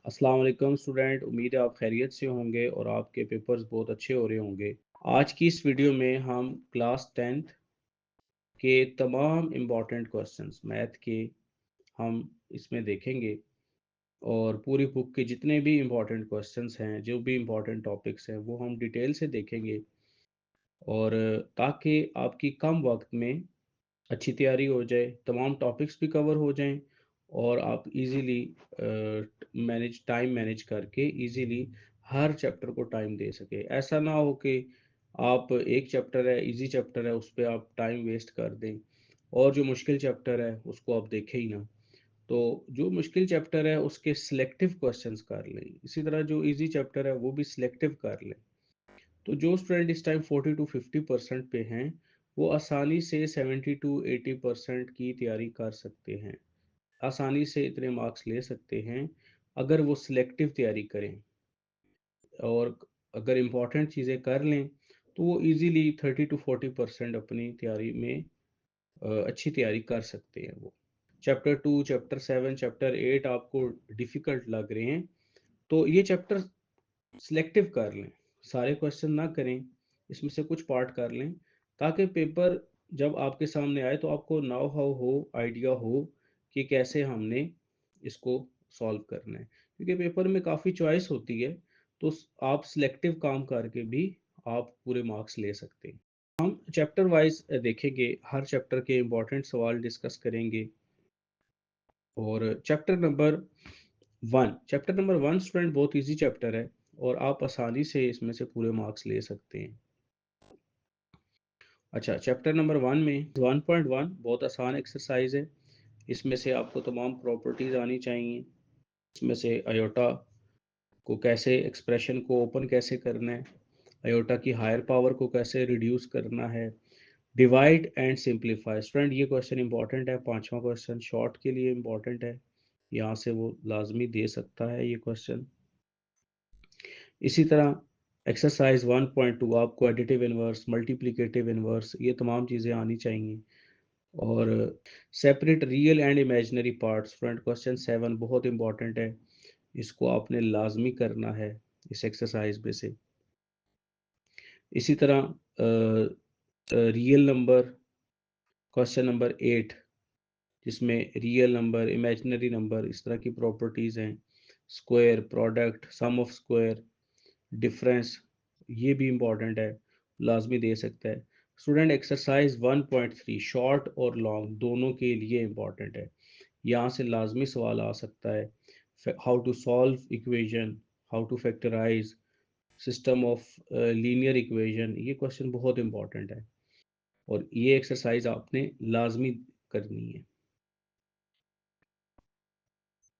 अस्सलाम वालेकुम स्टूडेंट। उम्मीद है आप खैरियत से होंगे और आपके पेपर्स बहुत अच्छे हो रहे होंगे। आज की इस वीडियो में हम क्लास 10th के तमाम इम्पॉर्टेंट क्वेश्चंस मैथ के हम इसमें देखेंगे और पूरी बुक के जितने भी इम्पॉर्टेंट क्वेश्चंस हैं, जो भी इम्पॉर्टेंट टॉपिक्स हैं, वो हम डिटेल से देखेंगे और ताकि आपकी कम वक्त में अच्छी तैयारी हो जाए, तमाम टॉपिक्स भी कवर हो जाएं और आप इजीली टाइम मैनेज करके इजीली हर चैप्टर को टाइम दे सके। ऐसा ना हो कि आप एक चैप्टर है, इजी चैप्टर है, उस पर आप टाइम वेस्ट कर दें और जो मुश्किल चैप्टर है उसको आप देखें ही ना। तो जो मुश्किल चैप्टर है उसके सिलेक्टिव क्वेश्चंस कर लें, इसी तरह जो इजी चैप्टर है वो भी सिलेक्टिव कर लें। तो जो स्टूडेंट इस टाइम 40 to 50% पे हैं, वो आसानी से 70 to 80% की तैयारी कर सकते हैं, आसानी से इतने मार्क्स ले सकते हैं अगर वो सिलेक्टिव तैयारी करें और अगर इम्पोर्टेंट चीज़ें कर लें तो वो इजीली 30 to 40% अपनी तैयारी में अच्छी तैयारी कर सकते हैं। वो चैप्टर 2, चैप्टर 7, चैप्टर 8 आपको डिफ़िकल्ट लग रहे हैं तो ये चैप्टर सिलेक्टिव कर लें, सारे क्वेश्चन ना करें, इसमें से कुछ पार्ट कर लें ताकि पेपर जब आपके सामने आए तो आपको नाउ हाउ हो, आइडिया हो कि कैसे हमने इसको सॉल्व करना है, क्योंकि पेपर में काफ़ी चॉइस होती है। तो आप सिलेक्टिव काम करके भी आप पूरे मार्क्स ले सकते हैं। हम चैप्टर वाइज देखेंगे, हर चैप्टर के इम्पोर्टेंट सवाल डिस्कस करेंगे और चैप्टर नंबर 1 स्टूडेंट बहुत इजी चैप्टर है और आप आसानी से इसमें से पूरे मार्क्स ले सकते हैं। अच्छा, चैप्टर नंबर 1 में 1.1 बहुत आसान एक्सरसाइज है। इसमें से आपको तमाम प्रॉपर्टीज आनी चाहिए। इसमें से अयोटा को कैसे, एक्सप्रेशन को ओपन कैसे करना है, अयोटा की हायर पावर को कैसे रिड्यूस करना है, डिवाइड एंड सिंप्लीफाई। स्टूडेंट ये क्वेश्चन इंपॉर्टेंट है, पांचवा क्वेश्चन शॉर्ट के लिए इंपॉर्टेंट है, यहाँ से वो लाजमी दे सकता है ये क्वेश्चन। इसी तरह एक्सरसाइज 1.2 आपको एडिटिव इनवर्स, मल्टीप्लिकेटिव इनवर्स, ये तमाम चीज़ें आनी चाहिए। और separate real and imaginary parts, front question 7 बहुत इंपॉर्टेंट है, इसको आपने लाजमी करना है इस एक्सरसाइज में से। इसी तरह रियल नंबर क्वेश्चन नंबर 8, जिसमें रियल नंबर, इमेजिनरी नंबर, इस तरह की प्रॉपर्टीज़ हैं। Square, product, sum of square, difference, ये भी इम्पॉर्टेंट है, लाजमी दे सकता है। स्टूडेंट एक्सरसाइज 1.3 शॉर्ट और लॉन्ग दोनों के लिए इम्पॉर्टेंट है, यहाँ से लाजमी सवाल आ सकता है। How to solve equation, how to factorise, system of linear equation, ये क्वेश्चन बहुत इंपॉर्टेंट है और ये एक्सरसाइज आपने लाजमी करनी है।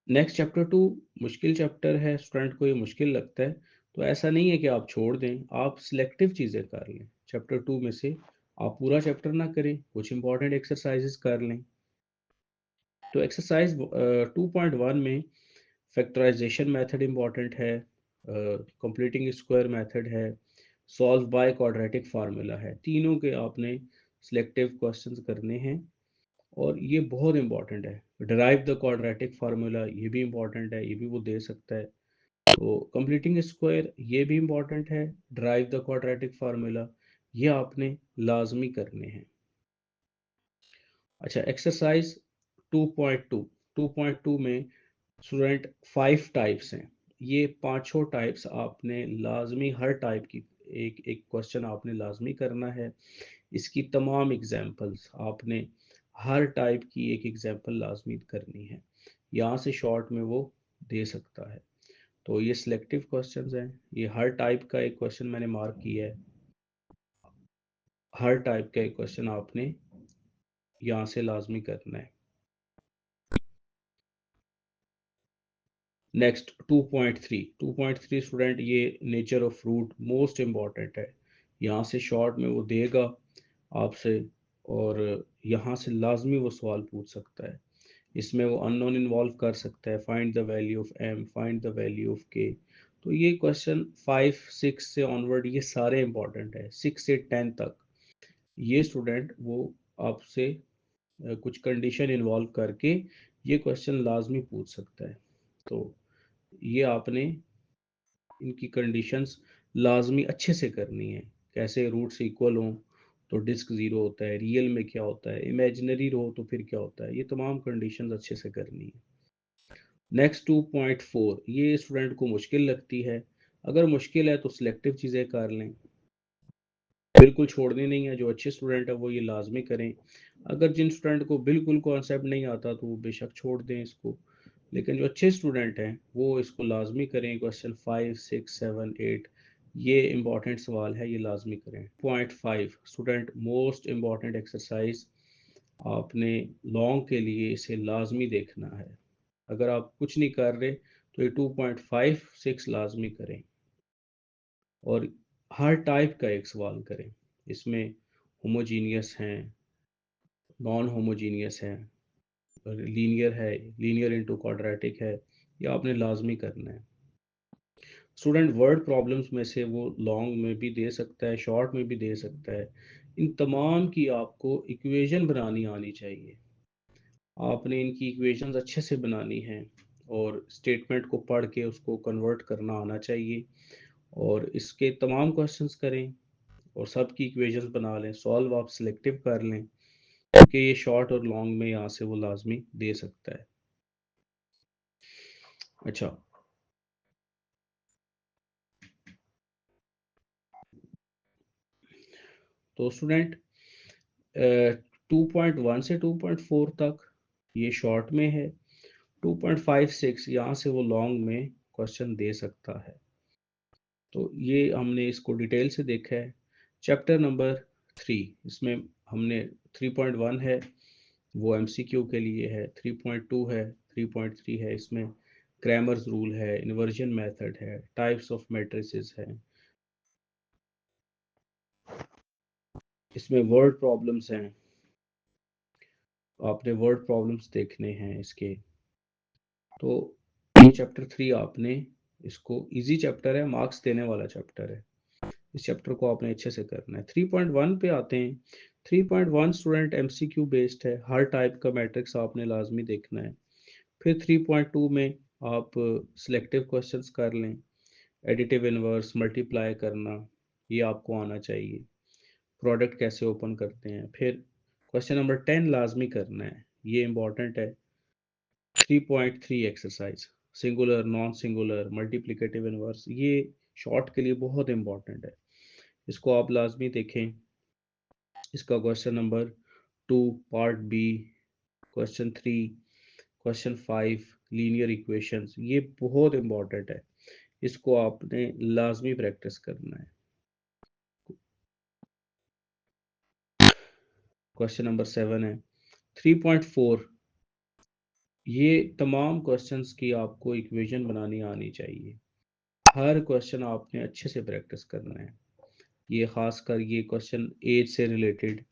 नेक्स्ट चैप्टर 2 मुश्किल चैप्टर है, स्टूडेंट को ये मुश्किल लगता है तो ऐसा नहीं है कि आप छोड़ दें, आप सिलेक्टिव चीज़ें कर लें। चैप्टर 2 में से आप पूरा चैप्टर ना करें, कुछ इंपॉर्टेंट एक्सरसाइजेस कर लें। तो एक्सरसाइज 2.1 में फैक्टराइजेशन मेथड इंपॉर्टेंट है, कंप्लीटिंग स्क्वायर मेथड है, सॉल्व बाय क्वाड्रेटिक फार्मूला है। तीनों के आपने सिलेक्टिव क्वेश्चंस करने हैं और ये बहुत इंपॉर्टेंट है। डिराइव द क्वाड्रेटिक फार्मूला, ये भी इंपॉर्टेंट है, ये भी वो दे सकता है। तो कंप्लीटिंग स्क्वायर ये भी इंपॉर्टेंट है, ड्राइव द क्वाड्रेटिक फार्मूला, ये आपने लाजमी करने हैं। अच्छा, एक्सरसाइज 2.2, 2.2 में स्टूडेंट 5 टाइप्स हैं, ये पांचों टाइप्स आपने लाजमी, हर टाइप की एक एक क्वेश्चन आपने लाजमी करना है। इसकी तमाम एग्जांपल्स आपने हर टाइप की एक एग्जांपल लाजमी करनी है, यहाँ से शॉर्ट में वो दे सकता है। तो ये सिलेक्टिव क्वेश्चंस हैं, ये हर टाइप का एक क्वेश्चन मैंने मार्क किया है, हर टाइप का एक क्वेश्चन आपने यहाँ से लाजमी करना है। नेक्स्ट 2.3, 2.3 स्टूडेंट ये nature of fruit most important है, यहाँ से शॉर्ट में वो देगा आपसे और यहाँ से लाजमी वो सवाल पूछ सकता है। इसमें वो अननोन इन्वॉल्व कर सकता है, find the value of M, find the value of K. तो ये क्वेश्चन 5, 6 से ऑनवर्ड ये सारे इंपॉर्टेंट है, 6 से 10 तक ये स्टूडेंट वो आपसे कुछ कंडीशन इन्वॉल्व करके ये क्वेश्चन लाजमी पूछ सकता है। तो ये आपने इनकी कंडीशंस लाजमी अच्छे से करनी है। कैसे, रूट्स इक्वल हों तो डिस्क ज़ीरो होता है, रियल में क्या होता है, इमेजिनरी हो तो फिर क्या होता है, ये तमाम कंडीशंस अच्छे से करनी है। नेक्स्ट 2.4, ये स्टूडेंट को मुश्किल लगती है। अगर मुश्किल है तो सिलेक्टिव चीज़ें कर लें, बिल्कुल छोड़नी नहीं है। जो अच्छे स्टूडेंट है वो ये लाजमी करें। अगर जिन स्टूडेंट को बिल्कुल कॉन्सेप्ट नहीं आता तो वो बेशक छोड़ दें इसको, लेकिन जो अच्छे स्टूडेंट हैं वो इसको लाजमी करें। क्वेश्चन 5, 6, 7, 8 ये इंपॉर्टेंट सवाल है, ये लाजमी करें। 2.5 स्टूडेंट मोस्ट इम्पॉर्टेंट एक्सरसाइज, आपने लॉन्ग के लिए इसे लाजमी देखना है। अगर आप कुछ नहीं कर रहे तो ये 2.5, 6 लाजमी करें और हर टाइप का एक सवाल करें। इसमें होमोजीनियस हैं, नॉन होमोजीनियस हैं, लीनियर है, लीनियर इनटू क्वाड्रेटिक है, ये आपने लाजमी करना है। स्टूडेंट वर्ड प्रॉब्लम्स में से वो लॉन्ग में भी दे सकता है, शॉर्ट में भी दे सकता है। इन तमाम की आपको इक्वेशन बनानी आनी चाहिए। आपने इनकी इक्वेशंस अच्छे से बनानी है और स्टेटमेंट को पढ़ के उसको कन्वर्ट करना आना चाहिए और इसके तमाम क्वेश्चंस करें और सब की इक्वेशंस बना लें। सॉल्व आप सिलेक्टिव कर लें क्योंकि ये शॉर्ट और लॉन्ग में यहाँ से वो लाजमी दे सकता है। अच्छा, तो स्टूडेंट 2.1 से 2.4 तक ये शॉर्ट में है। 2.56 यहाँ से वो लॉन्ग में क्वेश्चन दे सकता है। तो ये हमने इसको डिटेल से देखा है। चैप्टर नंबर 3, इसमें हमने 3.1 है वो एमसीक्यू के लिए है, 3.2 है, 3.3 है, इसमें क्रैमर्स रूल है, इन्वर्जन मेथड है, टाइप्स ऑफ मैट्रिसेस है, इसमें वर्ड प्रॉब्लम्स हैं, आपने वर्ड प्रॉब्लम्स देखने हैं इसके। तो ये चैप्टर 3 आपने, इसको इजी चैप्टर है, मार्क्स देने वाला चैप्टर है। इस चैप्टर को आपने अच्छे से करना है। 3.1 पे आते हैं। 3.1 स्टूडेंट एमसीक्यू बेस्ड है, हर टाइप का मैट्रिक्स आपने लाजमी देखना है। फिर 3.2 में आप सिलेक्टिव क्वेश्चंस कर लें, एडिटिव इनवर्स, मल्टीप्लाई करना, ये आपको आना चाहिए। प्रोडक्ट कैसे ओपन करते हैं। फिर क्वेश्चन नंबर 10 लाजमी करना है, ये इंपॉर्टेंट है। 3.3 exercise, singular, non singular, multiplicative inverse, ये शॉर्ट के लिए बहुत इंपॉर्टेंट है, इसको आप लाजमी देखें। इसका question number 2 part B, question 3, question 5 linear equations, ये बहुत इंपॉर्टेंट है, इसको आपने लाजमी प्रैक्टिस करना है। क्वेश्चन नंबर 7 है। 3.4, ये तमाम क्वेश्चंस की आपको इक्वेशन बनानी आनी चाहिए। हर क्वेश्चन आपने अच्छे से प्रैक्टिस करना है। ये खासकर ये क्वेश्चन एज से रिलेटेड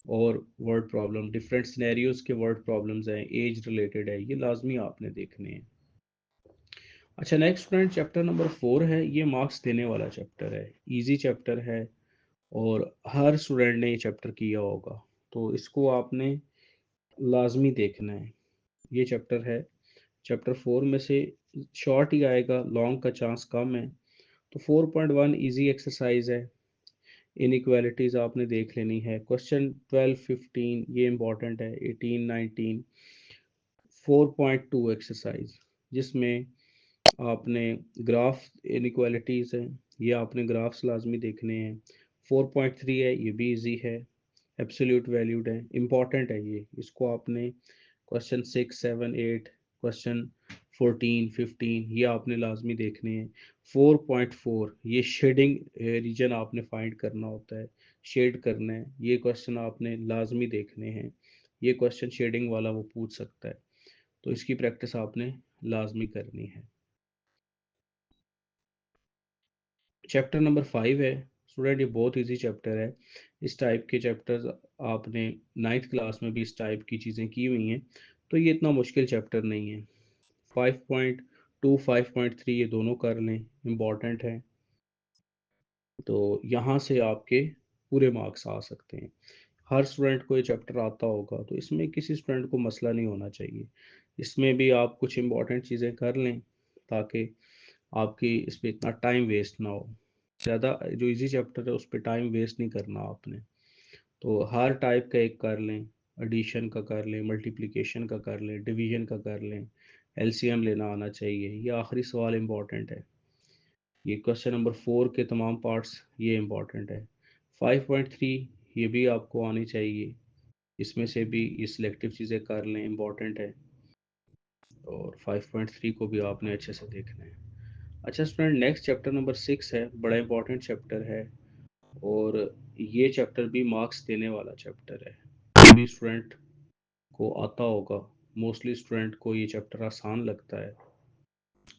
और वर्ड प्रॉब्लम, डिफरेंट सिनेरियोज के वर्ड प्रॉब्लम्स हैं, एज रिलेटेड है, ये लाजमी आपने देखने हैं। अच्छा, नेक्स्ट स्टूडेंट चैप्टर नंबर 4 है, ये मार्क्स देने वाला चैप्टर है, इजी चैप्टर है और हर स्टूडेंट ने ये चैप्टर किया होगा, तो इसको आपने लाजमी देखना है। ये चैप्टर है, चैप्टर 4 में से शॉर्ट ही आएगा, लॉन्ग का चांस कम है। तो 4.1 इजी एक्सरसाइज है, इनइक्वालिटीज आपने देख लेनी है। क्वेश्चन 12, 15 ये इंपॉर्टेंट है, 18, 19। 4.2 एक्सरसाइज, जिसमें आपने ग्राफ इनइक्वालिटीज हैं, ये आपने ग्राफ्स लाजमी देखने हैं। 4.3 है, ये भी इजी है, एब्सोल्यूट वैल्यूड है, इंपॉर्टेंट है ये, इसको आपने क्वेश्चन 6, 7, 8, क्वेश्चन 14, 15 ये आपने लाजमी देखने हैं। 4.4 ये शेडिंग रीजन आपने फाइंड करना होता है, शेड करना है, ये क्वेश्चन आपने लाजमी देखने हैं। ये क्वेश्चन शेडिंग वाला वो पूछ सकता है, तो इसकी प्रैक्टिस आपने लाजमी करनी है। चैप्टर नंबर 5 है स्टूडेंट, ये बहुत इजी चैप्टर है। इस टाइप के चैप्टर्स आपने नाइन्थ क्लास में भी इस टाइप की चीज़ें की हुई हैं, तो ये इतना मुश्किल चैप्टर नहीं है। 5.2, 5.3 ये दोनों कर लें, इम्पॉर्टेंट है, तो यहाँ से आपके पूरे मार्क्स आ सकते हैं। हर स्टूडेंट को ये चैप्टर आता होगा, तो इसमें किसी स्टूडेंट को मसला नहीं होना चाहिए। इसमें भी आप कुछ इम्पॉर्टेंट चीज़ें कर लें ताकि आपकी इस पे इतना टाइम वेस्ट ना हो। ज़्यादा जो इजी चैप्टर है उस पे टाइम वेस्ट नहीं करना आपने। तो हर टाइप का एक कर लें, एडिशन का कर लें, मल्टीप्लिकेशन का कर लें, डिवीजन का कर लें, एलसीएम लेना आना चाहिए। ये आखिरी सवाल इम्पॉर्टेंट है। ये क्वेश्चन नंबर 4 के तमाम पार्ट्स ये इम्पॉर्टेंट है। 5.3 ये भी आपको आनी चाहिए, इसमें से भी ये सिलेक्टिव चीज़ें कर लें, इम्पॉर्टेंट है। और 5.3 को भी आपने अच्छे से देखना है। अच्छा स्टूडेंट, नेक्स्ट चैप्टर नंबर 6 है, बड़ा इंपॉर्टेंट चैप्टर है और ये चैप्टर भी मार्क्स देने वाला चैप्टर है। सभी स्टूडेंट को आता होगा, मोस्टली स्टूडेंट को ये चैप्टर आसान लगता है।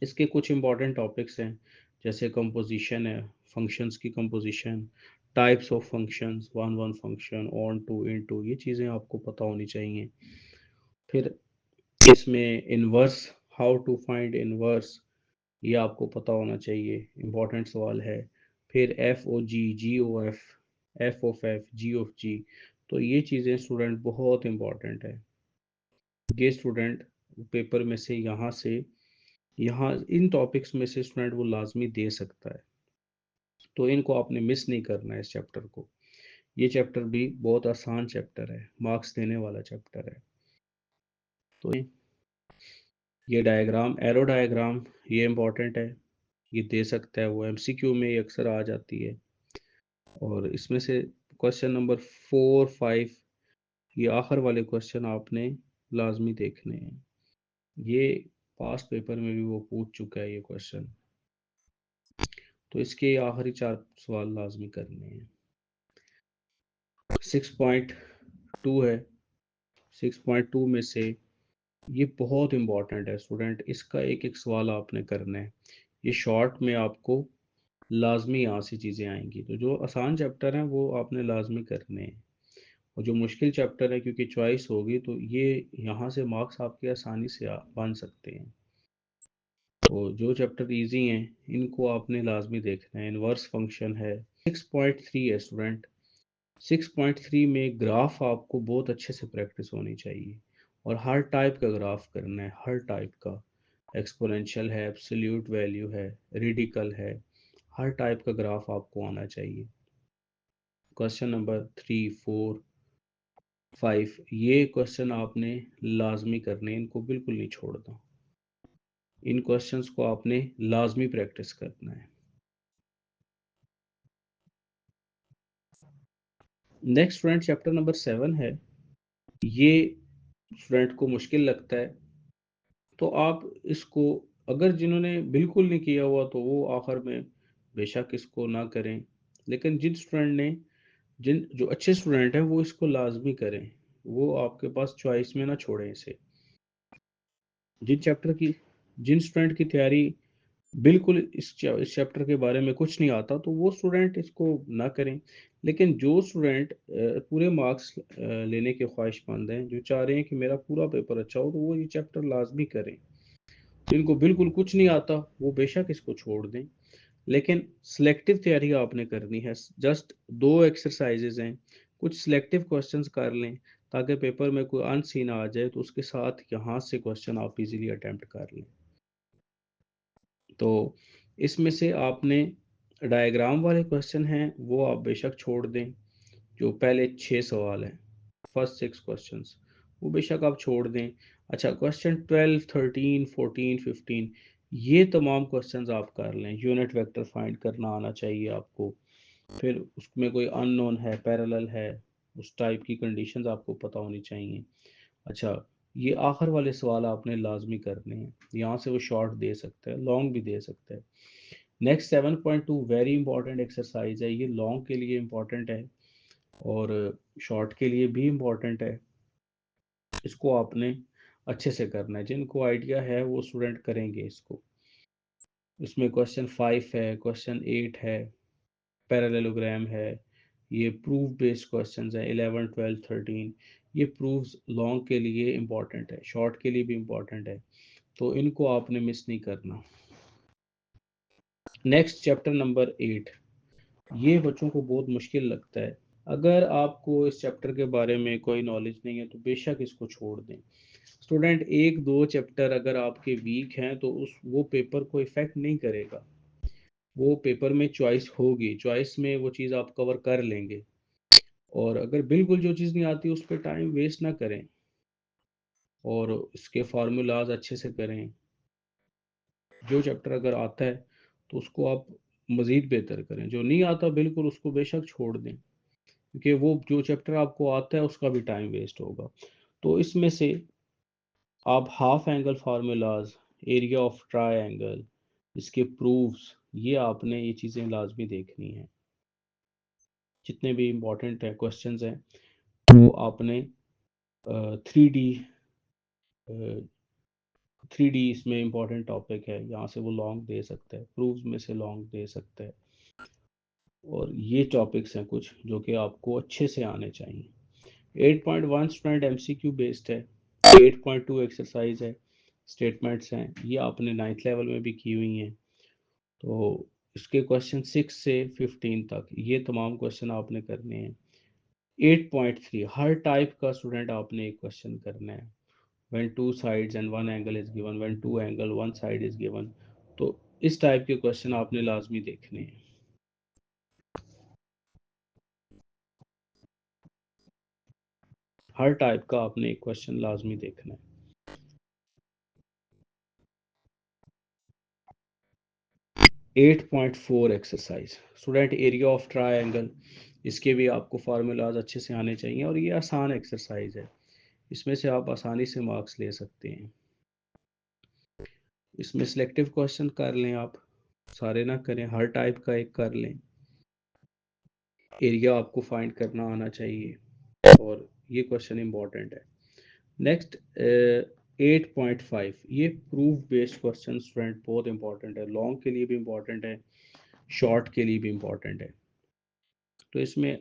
इसके कुछ इंपॉर्टेंट टॉपिक्स हैं, जैसे कंपोजिशन है, फंक्शंस की composition, types of functions, one one function, onto, into, ये चीज़ें आपको पता होनी चाहिए। फिर इसमें inverse, how to find inverse, ये आपको पता होना चाहिए, इम्पोर्टेंट सवाल है। फिर F O G, G O F, F of F, G of G, तो ये चीज़ें स्टूडेंट बहुत इम्पोर्टेंट है। ये स्टूडेंट पेपर में से यहाँ इन टॉपिक्स में से स्टूडेंट वो लाजमी दे सकता है, तो इनको आपने मिस नहीं करना है इस चैप्टर को। ये चैप्टर भी बहुत आसान चैप्टर है, मार्क्स देने वाला चैप्टर है। तो ये डायग्राम, एरो डायग्राम, ये इम्पोर्टेंट है, ये दे सकता है, वो एमसीक्यू में ये अक्सर आ जाती है। और इसमें से क्वेश्चन नंबर 4, 5, ये आखिर वाले क्वेश्चन आपने लाजमी देखने हैं। ये पास्ट पेपर में भी वो पूछ चुका है ये क्वेश्चन, तो इसके आखिरी 4 सवाल लाजमी करने हैं। 6.2 है, 6.2 में से ये बहुत इंपॉर्टेंट है स्टूडेंट, इसका एक एक सवाल आपने करना है। ये शॉर्ट में आपको लाजमी यहाँ से चीज़ें आएंगी, तो जो आसान चैप्टर हैं वो आपने लाजमी करने हैं, और जो मुश्किल चैप्टर है क्योंकि चॉइस होगी तो ये यहाँ से मार्क्स आपके आसानी से बन सकते हैं। तो जो चैप्टर इजी हैं इनको आपने लाजमी देखना है। इनवर्स फंक्शन है। 6.3 है स्टूडेंट, 6.3 में ग्राफ आपको बहुत अच्छे से प्रैक्टिस होनी चाहिए, और हर टाइप का ग्राफ करना है, हर टाइप का। एक्सपोनेंशियल है, एब्सोल्यूट वैल्यू है, रेडिकल है, हर टाइप का ग्राफ आपको आना चाहिए। क्वेश्चन नंबर 3, 4, 5 ये क्वेश्चन आपने लाजमी करने, इनको बिल्कुल नहीं छोड़ना। इन क्वेश्चंस को आपने लाजमी प्रैक्टिस करना है। नेक्स्ट स्टूडेंट, चैप्टर नंबर 7 है। ये स्टूडेंट को मुश्किल लगता है, तो आप इसको, अगर जिन्होंने बिल्कुल नहीं किया हुआ तो वो आखिर में बेशक इसको ना करें, लेकिन जिन जो अच्छे स्टूडेंट हैं वो इसको लाजमी करें, वो आपके पास चॉइस में ना छोड़ें इसे। जिन चैप्टर की जिन स्टूडेंट की तैयारी बिल्कुल इस चैप्टर के बारे में कुछ नहीं आता तो वो स्टूडेंट इसको ना करें, लेकिन जो स्टूडेंट पूरे मार्क्स लेने के ख्वाहिशमंद हैं, जो चाह रहे हैं कि मेरा पूरा पेपर अच्छा हो, तो वो ये चैप्टर लाजमी करें। जिनको बिल्कुल कुछ नहीं आता वो बेशक इसको छोड़ दें, लेकिन सिलेक्टिव तैयारी आपने करनी है। जस्ट 2 एक्सरसाइजेज हैं, कुछ सिलेक्टिव क्वेश्चंस कर लें, ताकि पेपर में कोई अनसीन आ जाए तो उसके साथ यहाँ से क्वेश्चन आप इजीली अटेम्प्ट कर लें। तो इसमें से आपने डायग्राम वाले क्वेश्चन हैं वो आप बेशक छोड़ दें, जो पहले 6 सवाल हैं, फर्स्ट 6 क्वेश्चंस, वो बेशक आप छोड़ दें। अच्छा, क्वेश्चन 12, 13, 14, 15 ये तमाम क्वेश्चंस आप कर लें। यूनिट वेक्टर फाइंड करना आना चाहिए आपको, फिर उसमें कोई अननोन है, पैरेलल है, उस टाइप की कंडीशंस आपको पता होनी चाहिए। अच्छा, ये आखिर वाले सवाल आपने लाजमी करने हैं, यहाँ से वो शॉर्ट दे सकता है, लॉन्ग भी दे सकता है। नेक्स्ट 7.2 वेरी इंपॉर्टेंट एक्सरसाइज है, ये लॉन्ग के लिए इंपॉर्टेंट है और शॉर्ट के लिए भी इंपॉर्टेंट है। इसको आपने अच्छे से करना है, जिनको आइडिया है वो स्टूडेंट करेंगे इसको। इसमें क्वेश्चन 5 है, क्वेश्चन 8 है, पैरेललोग्राम है, ये प्रूफ बेस्ड क्वेश्चंस है 11, 12, 13। ये प्रूफ्स लॉन्ग के लिए इंपॉर्टेंट है, शॉर्ट के लिए भी इंपॉर्टेंट है, तो इनको आपने मिस नहीं करना। नेक्स्ट चैप्टर नंबर 8, ये बच्चों को बहुत मुश्किल लगता है। अगर आपको इस चैप्टर के बारे में कोई नॉलेज नहीं है तो बेशक इसको छोड़ दें। स्टूडेंट एक दो चैप्टर अगर आपके वीक हैं तो उस वो पेपर को इफेक्ट नहीं करेगा। वो पेपर में चॉइस होगी, चॉइस में वो चीज़ आप कवर कर लेंगे। और अगर बिल्कुल जो चीज़ नहीं आती उस पर टाइम वेस्ट ना करें और इसके फार्मूलाज अच्छे से करें। जो चैप्टर अगर आता है तो उसको आप मज़ीद बेहतर करें, जो नहीं आता बिल्कुल उसको बेशक छोड़ दें, क्योंकि वो जो चैप्टर आपको आता है उसका भी टाइम वेस्ट होगा। तो इसमें से आप half angle formulas, area of triangle, इसके प्रूफ्स, ये आपने ये चीज़ें लाजमी देखनी है। जितने भी इम्पोर्टेंट है क्वेश्चंस हैं वो आपने 3D 3D इसमें इम्पोर्टेंट टॉपिक है, यहाँ से वो लॉन्ग दे सकता है, प्रूफ्स में से लॉन्ग दे सकता है। और ये टॉपिक्स हैं कुछ जो कि आपको अच्छे से आने चाहिए। 8.1 स्टूडेंट एमसीक्यू बेस्ड है। 8.2 एक्सरसाइज है, स्टेटमेंट्स हैं, ये आपने 9th लेवल में भी की हुई हैं। तो इसके क्वेश्चन 6 से 15 तक ये तमाम क्वेश्चन आपने करने हैं। 8.3 हर टाइप का स्टूडेंट आपने एक क्वेश्चन करना है। when two sides and one angle is given, when two angle one side is given, तो इस टाइप के क्वेश्चन आपने लाजमी देखने हैं। हर टाइप का आपने एक क्वेश्चन लाजमी देखना है। 8.4 exercise student area of triangle, इसके भी आपको फार्मूलाज अच्छे से आने चाहिए और ये आसान एक्सरसाइज है, इसमें से आप आसानी से मार्क्स ले सकते हैं। इसमें सिलेक्टिव क्वेश्चन कर लें आप, सारे ना करें, हर टाइप का एक कर लें। एरिया आपको फाइंड करना आना चाहिए और ये क्वेश्चन इंपॉर्टेंट है। नेक्स्ट 8.5 ये प्रूफ बेस्ड क्वेश्चन स्टूडेंट बहुत इंपॉर्टेंट है, लॉन्ग के लिए भी इंपॉर्टेंट है, शॉर्ट के लिए भी इंपॉर्टेंट है। तो इसमें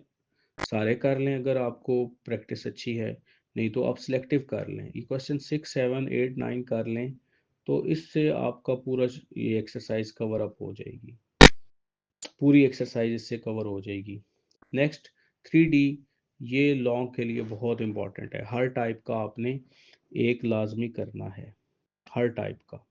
सारे कर लें अगर आपको प्रैक्टिस अच्छी है, नहीं तो आप सिलेक्टिव कर लें। ये क्वेश्चन 6 7 8 9 कर लें तो इससे आपका पूरा ये एक्सरसाइज कवर अप हो जाएगी, पूरी एक्सरसाइज इससे कवर हो जाएगी। नेक्स्ट 3D, ये लॉन्ग के लिए बहुत इंपॉर्टेंट है, हर टाइप का आपने एक लाजमी करना है, हर टाइप का।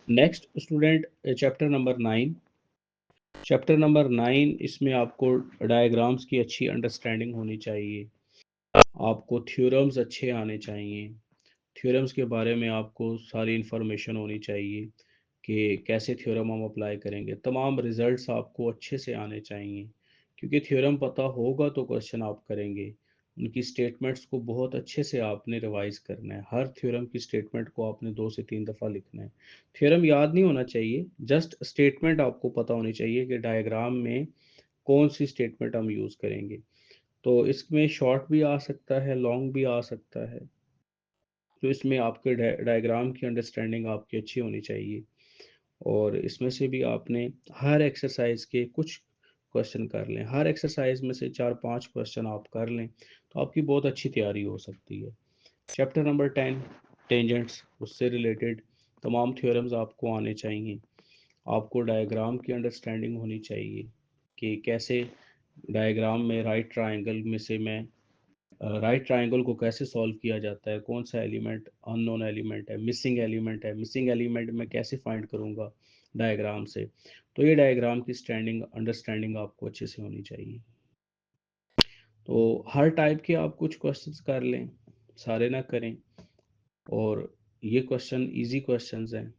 नेक्स्ट स्टूडेंट चैप्टर नंबर 9, इसमें आपको डायग्राम्स की अच्छी अंडरस्टैंडिंग होनी चाहिए, आपको थ्योरम्स अच्छे आने चाहिए, थ्योरम्स के बारे में आपको सारी इन्फॉर्मेशन होनी चाहिए कि कैसे थ्योरम हम अप्लाई करेंगे, तमाम रिजल्ट्स आपको अच्छे से आने चाहिए, क्योंकि थ्योरम पता होगा तो क्वेश्चन आप करेंगे। उनकी स्टेटमेंट्स को बहुत अच्छे से आपने रिवाइज करना है, हर थ्योरम की स्टेटमेंट को आपने 2 से 3 दफ़ा लिखना है। थ्योरम याद नहीं होना चाहिए, जस्ट स्टेटमेंट आपको पता होनी चाहिए कि डायग्राम में कौन सी स्टेटमेंट हम यूज़ करेंगे। तो इसमें शॉर्ट भी आ सकता है, लॉन्ग भी आ सकता है, तो इसमें आपके डायग्राम की अंडरस्टैंडिंग आपकी अच्छी होनी चाहिए। और इसमें से भी आपने हर एक्सरसाइज के कुछ क्वेश्चन कर लें, हर एक्सरसाइज में से 4 5 क्वेश्चन आप कर लें तो आपकी बहुत अच्छी तैयारी हो सकती है। चैप्टर नंबर 10 टेंजेंट्स, उससे रिलेटेड तमाम थ्योरम्स आपको आने चाहिए, आपको डायग्राम की अंडरस्टैंडिंग होनी चाहिए कि कैसे डायग्राम में राइट ट्रायंगल में से मैं राइट ट्रायंगल को कैसे सॉल्व किया जाता है, कौन सा एलिमेंट अननोन एलिमेंट है, मिसिंग एलिमेंट है, मिसिंग एलिमेंट मैं कैसे फाइंड करूंगा डायग्राम से। तो ये डायग्राम की स्टैंडिंग अंडरस्टैंडिंग आपको अच्छे से होनी चाहिए। तो हर टाइप के आप कुछ क्वेश्चंस कर लें, सारे ना करें। और ये क्वेश्चन इजी क्वेश्चंस हैं,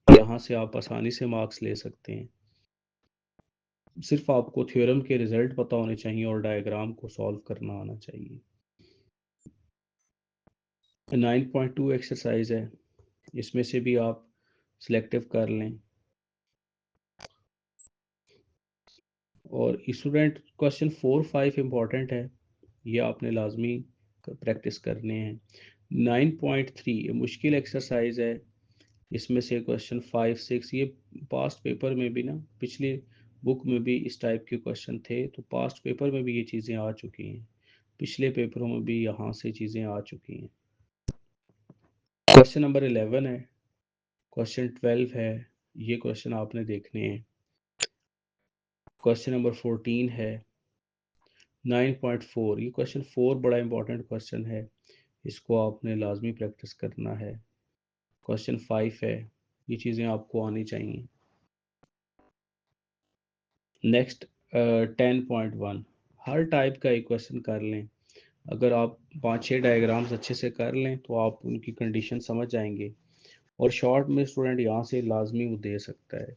यहाँ से आप आसानी से मार्क्स ले सकते हैं। सिर्फ आपको थ्योरम के रिजल्ट पता होने चाहिए और डायग्राम को सॉल्व करना आना चाहिए। 9.2 एक्सरसाइज है, इसमें से भी आप सिलेक्टिव कर लें। और स्टूडेंट क्वेश्चन 4 5 इंपॉर्टेंट है, ये आपने लाजमी प्रैक्टिस करने हैं। 9.3 ये मुश्किल एक्सरसाइज है, इसमें से क्वेश्चन 5 6 ये पास्ट पेपर में भी ना, पिछली बुक में भी इस टाइप के क्वेश्चन थे, तो पास्ट पेपर में भी ये चीज़ें आ चुकी हैं, पिछले पेपरों में भी यहाँ से चीज़ें आ चुकी हैं। क्वेश्चन नंबर 11 है, क्वेश्चन 12 है, ये क्वेश्चन आपने देखने हैं। क्वेश्चन नंबर 14 है, 9.4, ये क्वेश्चन 4 बड़ा इंपॉर्टेंट क्वेश्चन है, इसको आपने लाजमी प्रैक्टिस करना है। क्वेश्चन 5 है, ये चीज़ें आपको आनी चाहिए। नेक्स्ट 10.1, हर टाइप का एक क्वेश्चन कर लें। अगर आप 5-6 डायग्राम्स अच्छे से कर लें तो आप उनकी कंडीशन समझ जाएंगे, और शॉर्ट में स्टूडेंट यहाँ से लाजमी वो दे सकता है,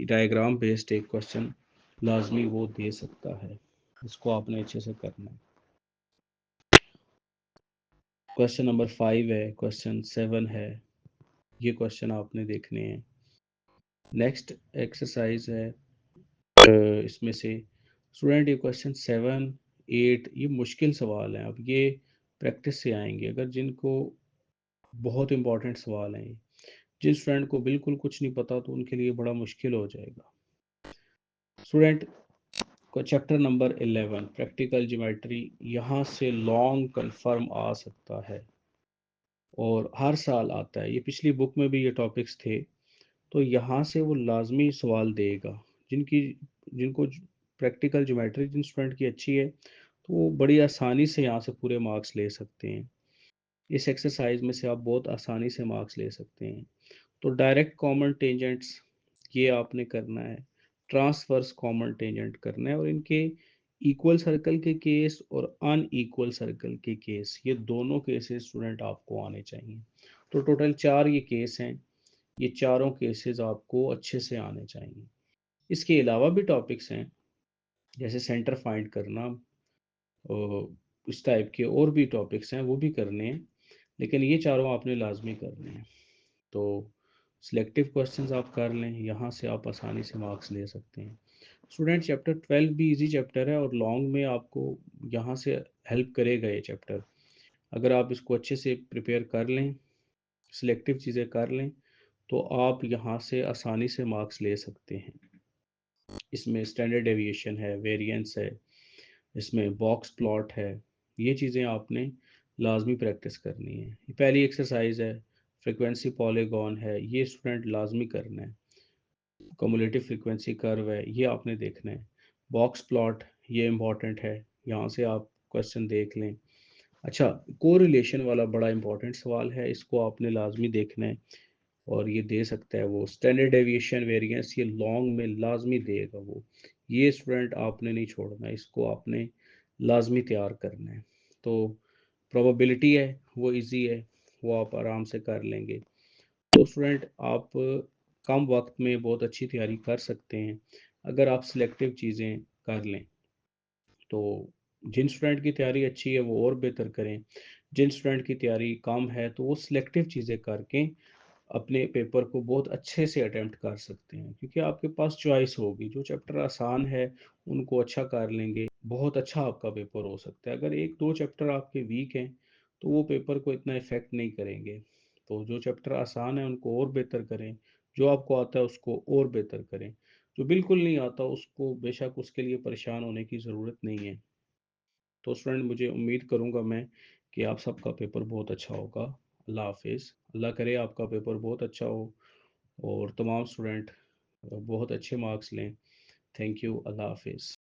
डायग्राम बेस्ड एक क्वेश्चन लाजमी वो दे सकता है, इसको आपने अच्छे से करना है। क्वेश्चन नंबर 5 है, क्वेश्चन 7 है, ये क्वेश्चन आपने देखने हैं। नेक्स्ट एक्सरसाइज है इसमें से स्टूडेंट, ये क्वेश्चन 7, 8 ये मुश्किल सवाल हैं, अब ये प्रैक्टिस से आएंगे। अगर जिनको बहुत इंपॉर्टेंट सवाल हैं ये, जिस फ्रेंड को बिल्कुल कुछ नहीं पता तो उनके लिए बड़ा मुश्किल हो जाएगा। स्टूडेंट को चैप्टर नंबर 11 प्रैक्टिकल ज्योमेट्री, यहाँ से लॉन्ग कंफर्म आ सकता है और हर साल आता है, ये पिछली बुक में भी ये टॉपिक्स थे, तो यहाँ से वो लाजमी सवाल देगा। जिनकी जिनको प्रैक्टिकल ज्योमेट्री जिन स्टूडेंट की अच्छी है तो वो बड़ी आसानी से यहाँ से पूरे मार्क्स ले सकते हैं। इस एक्सरसाइज में से आप बहुत आसानी से मार्क्स ले सकते हैं। तो डायरेक्ट कॉमन टेंजेंट्स ये आपने करना है, ट्रांसवर्स कॉमन टेंजेंट करना है, और इनके इक्वल सर्कल के केस और अनइक्वल सर्कल के केस, ये दोनों केसेस स्टूडेंट आपको आने चाहिए। तो टोटल 4 ये केस हैं, ये चारों केसेस आपको अच्छे से आने चाहिए। इसके अलावा भी टॉपिक्स हैं, जैसे सेंटर फाइंड करना, इस टाइप के और भी टॉपिक्स हैं, वो भी करने हैं, लेकिन ये चारों आपने लाजमी करने हैं। तो सिलेक्टिव क्वेश्चंस आप कर लें, यहाँ से आप आसानी से मार्क्स ले सकते हैं। स्टूडेंट चैप्टर 12 भी इजी चैप्टर है और लॉन्ग में आपको यहाँ से हेल्प करेगा ये चैप्टर। अगर आप इसको अच्छे से प्रिपेयर कर लें, सिलेक्टिव चीज़ें कर लें, तो आप यहाँ से आसानी से मार्क्स ले सकते हैं। इसमें स्टैंडर्ड डेविएशन है, वेरिएंस है, इसमें बॉक्स प्लॉट है, ये चीज़ें आपने लाजमी प्रैक्टिस करनी है। ये पहली एक्सरसाइज है, फ्रिक्वेंसी पॉलीगॉन है, ये स्टूडेंट लाजमी करना है। कम्युलेटिव फ्रिक्वेंसी कर्व है, ये आपने देखना है। बॉक्स प्लॉट ये इंपॉर्टेंट है, यहाँ से आप क्वेश्चन देख लें। अच्छा, कोरिलेशन वाला बड़ा इंपॉर्टेंट सवाल है, इसको आपने लाजमी देखना है, और ये दे सकता है वो। स्टैंडर्ड डेविएशन, वेरिएंस, ये लॉन्ग में लाजमी देगा वो, ये स्टूडेंट आपने नहीं छोड़ना, इसको आपने लाजमी तैयार करना है। तो प्रोबेबिलिटी है वो इजी है, वो आप आराम से कर लेंगे। तो स्टूडेंट आप कम वक्त में बहुत अच्छी तैयारी कर सकते हैं अगर आप सिलेक्टिव चीज़ें कर लें। तो जिन स्टूडेंट की तैयारी अच्छी है वो और बेहतर करें, जिन स्टूडेंट की तैयारी कम है तो वो सिलेक्टिव चीज़ें करके अपने पेपर को बहुत अच्छे से अटेम्प्ट कर सकते हैं, क्योंकि आपके पास चॉइस होगी। जो चैप्टर आसान है उनको अच्छा कर लेंगे, बहुत अच्छा आपका पेपर हो सकता है। अगर 1-2 चैप्टर आपके वीक हैं तो वो पेपर को इतना इफेक्ट नहीं करेंगे। तो जो चैप्टर आसान है उनको और बेहतर करें, जो आपको आता है उसको और बेहतर करें, जो बिल्कुल नहीं आता उसको बेशक उसके लिए परेशान होने की ज़रूरत नहीं है। तो स्टूडेंट मुझे उम्मीद करूँगा मैं कि आप सबका पेपर बहुत अच्छा होगा। अल्लाह हाफिज़। अल्लाह करे आपका पेपर बहुत अच्छा हो और तमाम स्टूडेंट बहुत अच्छे मार्क्स लें। Thank you. अल्लाह हाफिज़।